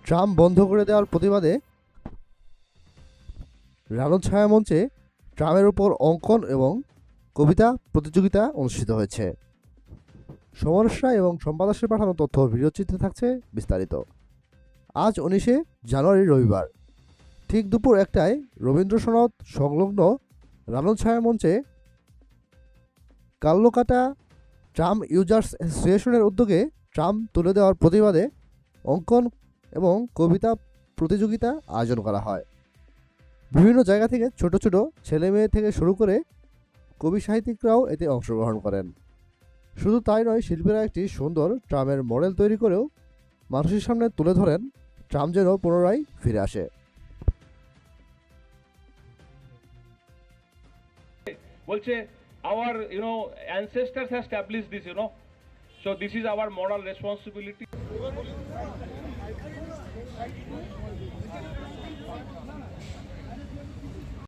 Tram বন্ধ করে দেওয়ার প্রতিবাদে রানো ছায়া মঞ্চে ট্রামের উপর অঙ্কন এবং কবিতা প্রতিযোগিতা অনুষ্ঠিত হয়েছে। সমরেশরা এবং সম্পাদকের পাঠানো তথ্য ভিডিওচিত্রে থাকছে বিস্তারিত। আজ 19শে জানুয়ারি রবিবার ঠিক দুপুর 1টায় রবীন্দ্র সনদ সংলগ্ন রানো ছায়া মঞ্চে কাল্লোকাটা ট্রাম ইউজার্স অ্যাসোসিয়েশনের উদ্যোগে ট্রাম তুলে দেওয়ার প্রতিবাদে অঙ্কন এবং কবিতা প্রতিযোগিতা আয়োজন করা হয়। বিভিন্ন জায়গা থেকে ছোট ছোট ছেলে মেয়ে থেকে শুরু করে কবি সাহিত্যিকরাও এতে অংশগ্রহণ করেন। শুধু তাই নয়, শিল্পীরা একটি সুন্দর ট্রামের মডেল তৈরি করেও মানুষের সামনে তুলে ধরেন ট্রাম যেন পুনরায় ফিরে আসে। বলছে our ancestors have established this, so this is our moral responsibility.